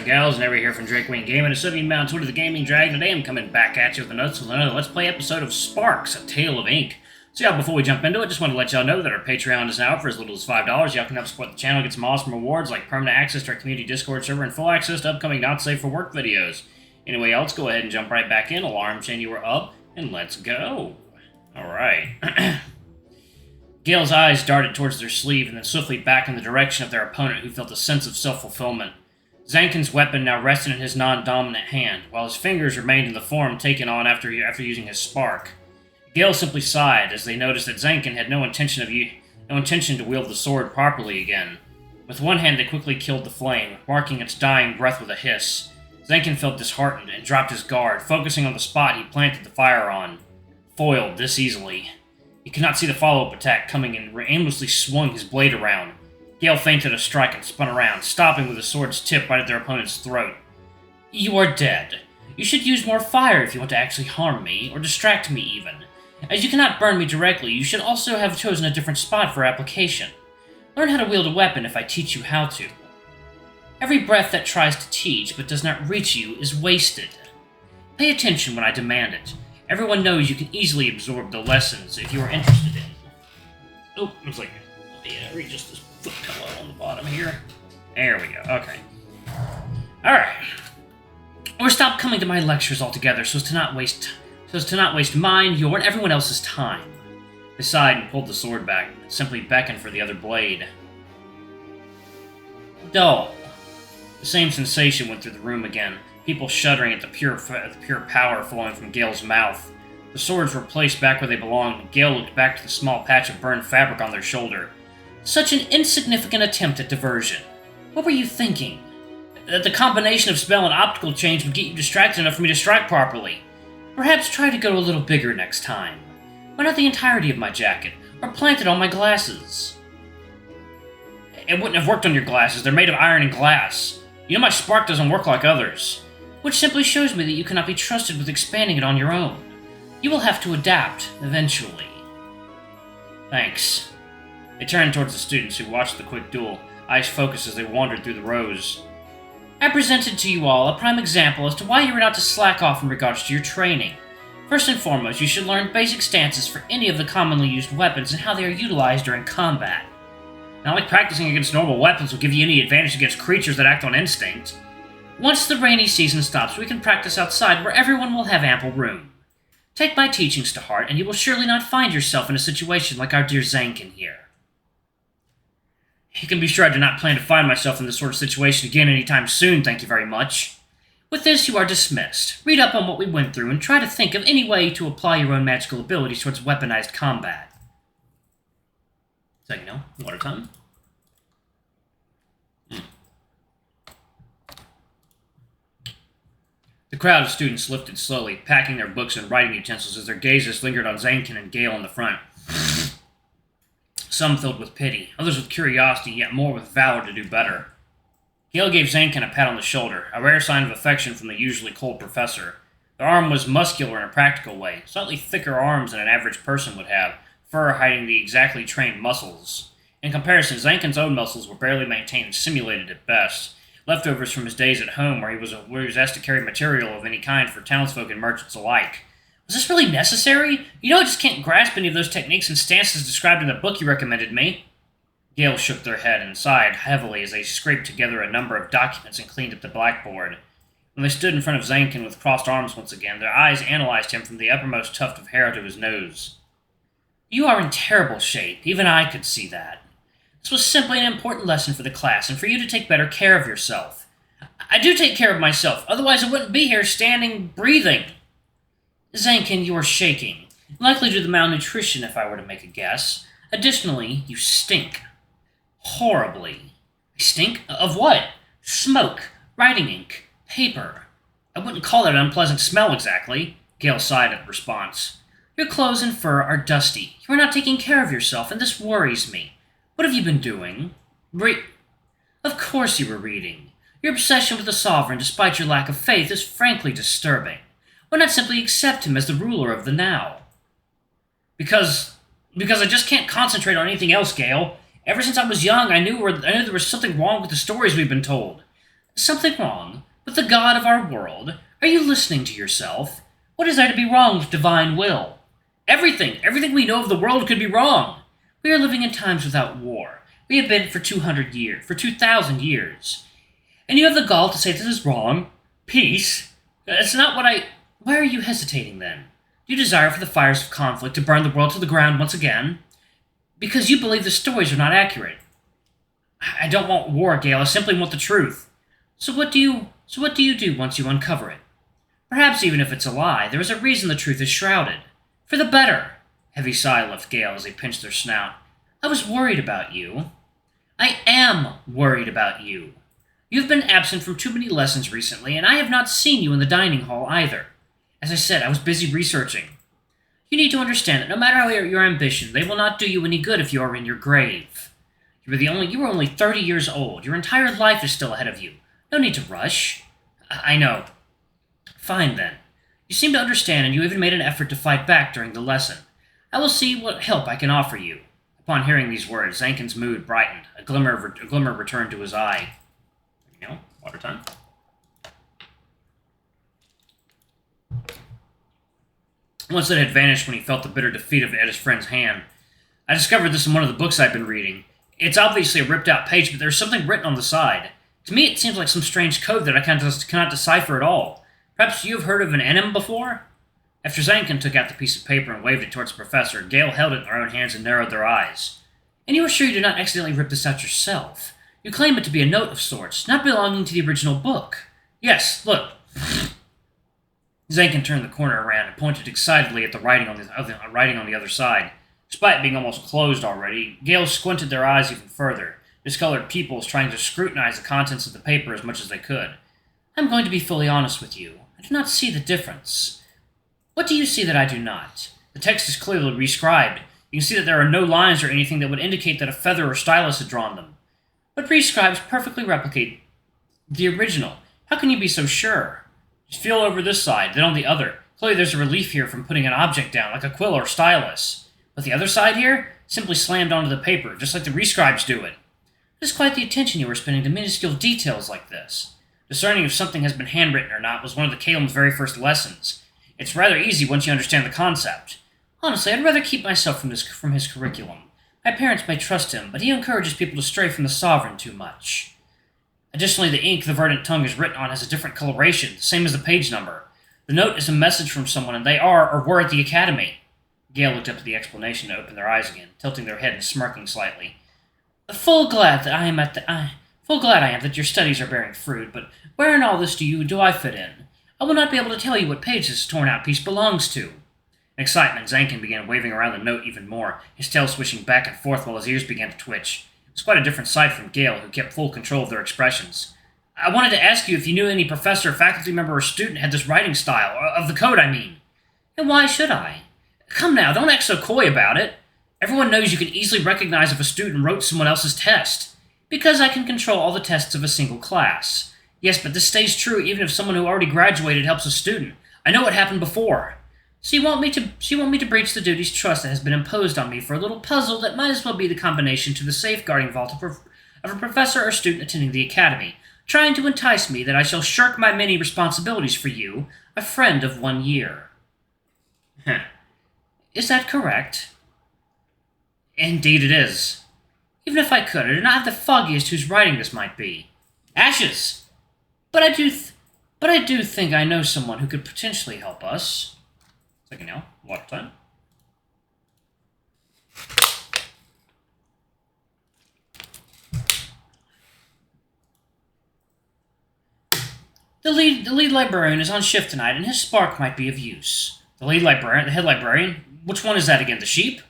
gals, and everybody here from Drake Wing Gaming, a 70 Mount Twitter the Gaming Dragon. Today I'm coming back at you with another Let's Play episode of Sparks, A Tale of Ink. So yeah, before we jump into it, just want to let y'all know that our Patreon is now up for as little as $5. Y'all can help support the channel, get some awesome rewards like permanent access to our community Discord server and full access to upcoming Not Safe for Work videos. Anyway, let's go ahead and jump right back in. Alarm chain, you are up, and let's go. Alright. Gale's eyes darted towards their sleeve and then swiftly back in the direction of their opponent, who felt a sense of self-fulfillment. Zhangken's weapon now rested in his non-dominant hand, while his fingers remained in the form taken on after using his spark. Gale simply sighed as they noticed that Zhangken had no intention to wield the sword properly again. With one hand, they quickly killed the flame, marking its dying breath with a hiss. Zhangken felt disheartened and dropped his guard, focusing on the spot he planted the fire on. Foiled this easily. He could not see the follow-up attack coming and aimlessly swung his blade around. Gale feinted a strike and spun around, stopping with his sword's tip right at their opponent's throat. You are dead. You should use more fire if you want to actually harm me, or distract me even. As you cannot burn me directly, you should also have chosen a different spot for application. Learn how to wield a weapon if I teach you how to. Every breath that tries to teach but does not reach you is wasted. Pay attention when I demand it. Everyone knows you can easily absorb the lessons if you are interested in. Oh, looks like read just this foot pillow on the bottom here. There we go. Okay. Alright. Or stop coming to my lectures altogether so as to not waste mine, your, and everyone else's time. They sighed and pulled the sword back, simply beckoned for the other blade. Dull. The same sensation went through the room again, people shuddering at the pure power flowing from Gale's mouth. The swords were placed back where they belonged, and Gale looked back to the small patch of burned fabric on their shoulder. Such an insignificant attempt at diversion. What were you thinking? That the combination of spell and optical change would get you distracted enough for me to strike properly. Perhaps try to go a little bigger next time. Why not the entirety of my jacket, or plant it on my glasses? It wouldn't have worked on your glasses. They're made of iron and glass. You know my spark doesn't work like others. Which simply shows me that you cannot be trusted with expanding it on your own. You will have to adapt, eventually. Thanks. They turned towards the students who watched the quick duel, eyes focused as they wandered through the rows. I presented to you all a prime example as to why you are not to slack off in regards to your training. First and foremost, you should learn basic stances for any of the commonly used weapons and how they are utilized during combat. Not like practicing against normal weapons will give you any advantage against creatures that act on instinct. Once the rainy season stops, we can practice outside where everyone will have ample room. Take my teachings to heart, and you will surely not find yourself in a situation like our dear Zhangken here. You can be sure I do not plan to find myself in this sort of situation again anytime soon, thank you very much. With this, you are dismissed. Read up on what we went through, and try to think of any way to apply your own magical abilities towards weaponized combat. So, water time. The crowd of students lifted slowly, packing their books and writing utensils as their gazes lingered on Zhangken and Gale in the front. Some filled with pity, others with curiosity, yet more with valor to do better. Gale gave Zhangken a pat on the shoulder, a rare sign of affection from the usually cold professor. The arm was muscular in a practical way, slightly thicker arms than an average person would have, fur hiding the exactly trained muscles. In comparison, Zhangken's own muscles were barely maintained and simulated at best, leftovers from his days at home where he was asked to carry material of any kind for townsfolk and merchants alike. Was this really necessary? I just can't grasp any of those techniques and stances described in the book you recommended me. Gale shook their head and sighed heavily as they scraped together a number of documents and cleaned up the blackboard. When they stood in front of Zhangken with crossed arms once again, their eyes analyzed him from the uppermost tuft of hair to his nose. You are in terrible shape. Even I could see that. This was simply an important lesson for the class, and for you to take better care of yourself. I do take care of myself, otherwise I wouldn't be here standing, breathing. Zhangken, you are shaking, likely due to malnutrition if I were to make a guess. Additionally, you stink. Horribly. I stink? Of what? Smoke, writing ink, paper. I wouldn't call that an unpleasant smell exactly, Gale sighed in response. Your clothes and fur are dusty. You are not taking care of yourself, and this worries me. What have you been doing? Of course you were reading. Your obsession with the Sovereign, despite your lack of faith, is frankly disturbing. Why not simply accept him as the ruler of the now? Because I just can't concentrate on anything else, Gale. Ever since I was young, I knew there was something wrong with the stories we've been told. Something wrong with the God of our world? Are you listening to yourself? What is there to be wrong with divine will? Everything we know of the world could be wrong. We are living in times without war. We have been for 200 years, for 2,000 years. And you have the gall to say this is wrong? Peace? It's not what I... Why are you hesitating, then? Do you desire for the fires of conflict to burn the world to the ground once again? Because you believe the stories are not accurate. I don't want war, Gale. I simply want the truth. So what do you do once you uncover it? Perhaps even if it's a lie, there is a reason the truth is shrouded. For the better. Heavy sigh left Gale as they pinched their snout. I was worried about you. I am worried about you. You've been absent from too many lessons recently, and I have not seen you in the dining hall either. As I said, I was busy researching. You need to understand that no matter how your ambition, they will not do you any good if you are in your grave. You were only 30 years old. Your entire life is still ahead of you. No need to rush. I know. Fine, then. You seem to understand, and you even made an effort to fight back during the lesson. I will see what help I can offer you. Upon hearing these words, Zhangken's mood brightened. A glimmer returned to his eye. Water time. Once it had vanished when he felt the bitter defeat at his friend's hand. I discovered this in one of the books I've been reading. It's obviously a ripped-out page, but there's something written on the side. To me, it seems like some strange code that I cannot decipher at all. Perhaps you have heard of an enum before? After Zhangken took out the piece of paper and waved it towards the professor, Gale held it in their own hands and narrowed their eyes. And you are sure you did not accidentally rip this out yourself? You claim it to be a note of sorts, not belonging to the original book. Yes, look. Zhangken turned the corner around and pointed excitedly at the writing on the other side. Despite being almost closed already, Gale squinted their eyes even further, discolored pupils trying to scrutinize the contents of the paper as much as they could. I'm going to be fully honest with you. I do not see the difference. What do you see that I do not? The text is clearly rescribed. You can see that there are no lines or anything that would indicate that a feather or stylus had drawn them. But prescribes perfectly replicate the original. How can you be so sure? Just feel over this side, then on the other. Clearly there's a relief here from putting an object down, like a quill or stylus. But the other side here, simply slammed onto the paper, just like the rescribes do it. It is quite the attention you are spending to minuscule details like this. Discerning if something has been handwritten or not was one of the Calem's very first lessons. It's rather easy once you understand the concept. Honestly, I'd rather keep myself from his curriculum. My parents may trust him, but he encourages people to stray from the sovereign too much. Additionally, the ink the verdant tongue is written on has a different coloration, same as the page number. The note is a message from someone, and they are or were at the academy. Gale looked up at the explanation to open their eyes again, tilting their head and smirking slightly. Full glad I am that your studies are bearing fruit, but where in all this do I fit in? I will not be able to tell you what page this torn-out piece belongs to. In excitement, Zhangken began waving around the note even more, his tail swishing back and forth while his ears began to twitch. It was quite a different sight from Gale, who kept full control of their expressions. I wanted to ask you if you knew any professor, faculty member, or student had this writing style, of the code, I mean. And why should I? Come now, don't act so coy about it. Everyone knows you can easily recognize if a student wrote someone else's test. Because I can control all the tests of a single class. Yes, but this stays true even if someone who already graduated helps a student. I know what happened before. So you want me to breach the duty's trust that has been imposed on me for a little puzzle that might as well be the combination to the safeguarding vault of a professor or student attending the academy, trying to entice me that I shall shirk my many responsibilities for you, a friend of 1 year. Is that correct? Indeed it is. Even if I could, I do not have the foggiest whose writing this might be. Ashes! But I do think I know someone who could potentially help us. Second now, water time. The lead librarian is on shift tonight, and his spark might be of use. The head librarian? Which one is that again, the sheep?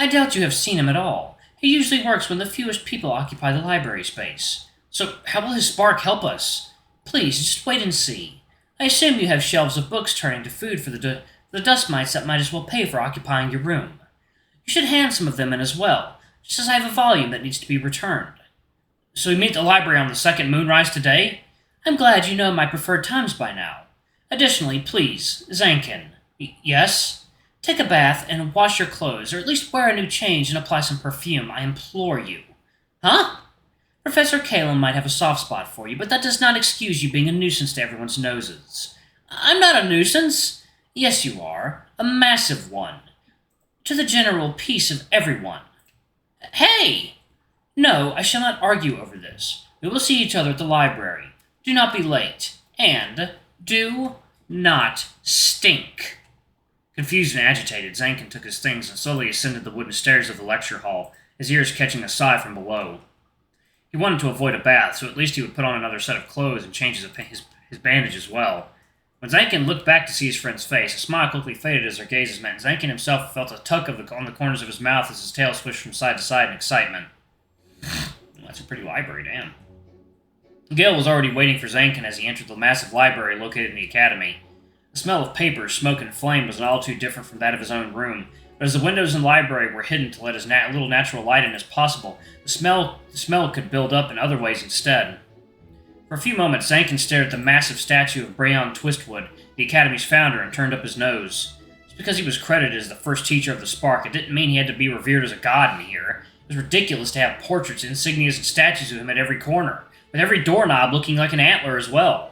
I doubt you have seen him at all. He usually works when the fewest people occupy the library space. So how will his spark help us? Please, just wait and see. I assume you have shelves of books turning to food for the dust mites that might as well pay for occupying your room. You should hand some of them in as well, just as I have a volume that needs to be returned. So we meet at the library on the second moonrise today? I'm glad you know my preferred times by now. Additionally, please, Zhangken. Yes? Take a bath and wash your clothes, or at least wear a new change and apply some perfume, I implore you. Huh? Professor Kalin might have a soft spot for you, but that does not excuse you being a nuisance to everyone's noses. I'm not a nuisance. Yes, you are. A massive one. To the general peace of everyone. Hey! No, I shall not argue over this. We will see each other at the library. Do not be late. And do not stink. Confused and agitated, Zhangken took his things and slowly ascended the wooden stairs of the lecture hall, his ears catching a sigh from below. He wanted to avoid a bath, so at least he would put on another set of clothes and change his bandage as well. When Zhangken looked back to see his friend's face, a smile quickly faded as their gazes met, and Zhangken himself felt a tug on the corners of his mouth as his tail swished from side to side in excitement. That's a pretty library, damn. Gale was already waiting for Zhangken as he entered the massive library located in the academy. The smell of paper, smoke, and flame was not all too different from that of his own room, but as the windows in the library were hidden to let as little natural light in as possible, the smell could build up in other ways instead. For a few moments, Zhangken stared at the massive statue of Brayon Twistwood, the Academy's founder, and turned up his nose. Just because he was credited as the first teacher of the Spark, it didn't mean he had to be revered as a god in here. It was ridiculous to have portraits, insignias, and statues of him at every corner, with every doorknob looking like an antler as well.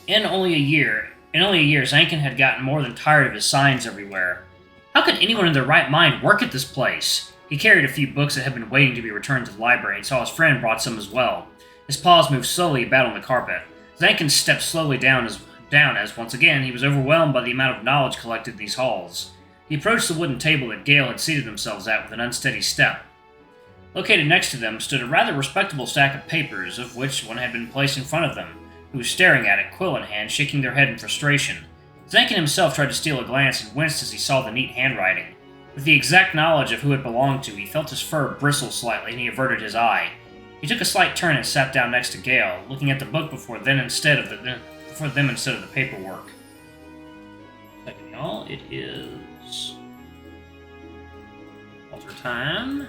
In only a year, Zhangken had gotten more than tired of his signs everywhere. How could anyone in their right mind work at this place? He carried a few books that had been waiting to be returned to the library and saw his friend brought some as well. His paws moved slowly about on the carpet. Zhangken stepped slowly down as once again he was overwhelmed by the amount of knowledge collected in these halls. He approached the wooden table that Gale had seated themselves at with an unsteady step. Located next to them stood a rather respectable stack of papers, of which one had been placed in front of them, who was staring at it, quill in hand, shaking their head in frustration. Zhangken himself tried to steal a glance and winced as he saw the neat handwriting. With the exact knowledge of who it belonged to, he felt his fur bristle slightly and he averted his eye. He took a slight turn and sat down next to Gale, looking at the book before them instead of the paperwork. Second, y'all, it is alter time.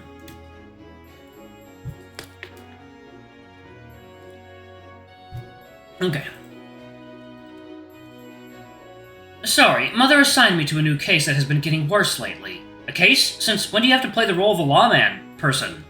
Okay. Sorry, Mother assigned me to a new case that has been getting worse lately. A case? Since when do you have to play the role of a lawman person?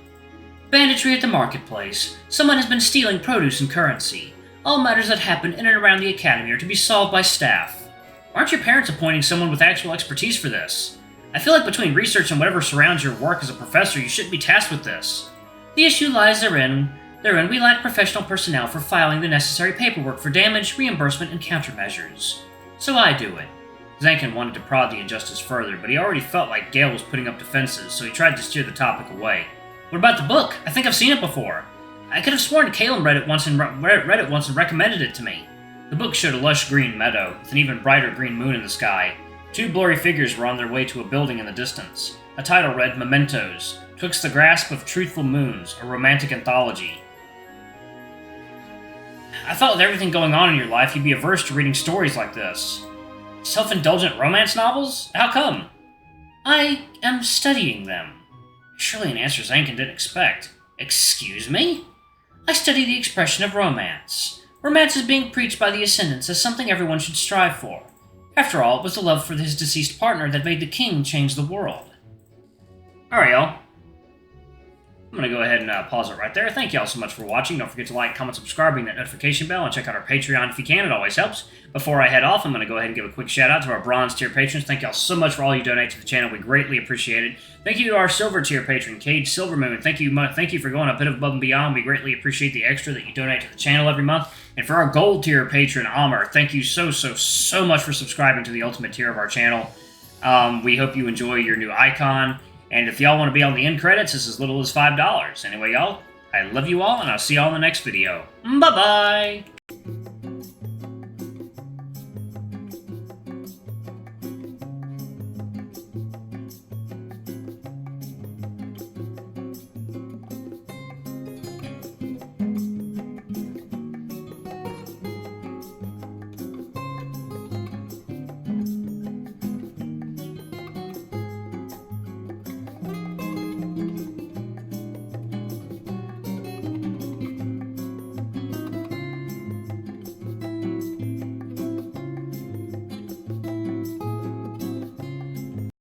Banditry at the marketplace. Someone has been stealing produce and currency. All matters that happen in and around the academy are to be solved by staff. Aren't your parents appointing someone with actual expertise for this? I feel like between research and whatever surrounds your work as a professor, you shouldn't be tasked with this. The issue lies therein we lack professional personnel for filing the necessary paperwork for damage, reimbursement, and countermeasures. So I do it. Zhangken wanted to prod the injustice further, but he already felt like Gale was putting up defenses, so he tried to steer the topic away. What about the book? I think I've seen it before. I could have sworn Kalin read it once and recommended it to me. The book showed a lush green meadow, with an even brighter green moon in the sky. Two blurry figures were on their way to a building in the distance. A title read Mementos, Twixt the Grasp of Truthful Moons, a romantic anthology. I thought with everything going on in your life, you'd be averse to reading stories like this. Self-indulgent romance novels? How come? I am studying them. Surely an answer Zhangken didn't expect. Excuse me? I study the expression of romance. Romance is being preached by the Ascendants as something everyone should strive for. After all, it was the love for his deceased partner that made the king change the world. Alright, y'all. I'm going to go ahead and pause it right there. Thank you all so much for watching. Don't forget to like, comment, subscribe, ring that notification bell, and check out our Patreon if you can. It always helps. Before I head off, I'm going to go ahead and give a quick shout out to our bronze tier patrons. Thank you all so much for all you donate to the channel. We greatly appreciate it. Thank you to our silver tier patron, Cage Silvermoon. Thank you for going a bit above and beyond. We greatly appreciate the extra that you donate to the channel every month. And for our gold tier patron, Amr, thank you so much for subscribing to the ultimate tier of our channel. We hope you enjoy your new icon. And if y'all want to be on the end credits, it's as little as $5. Anyway, y'all, I love you all, and I'll see y'all in the next video. Bye-bye!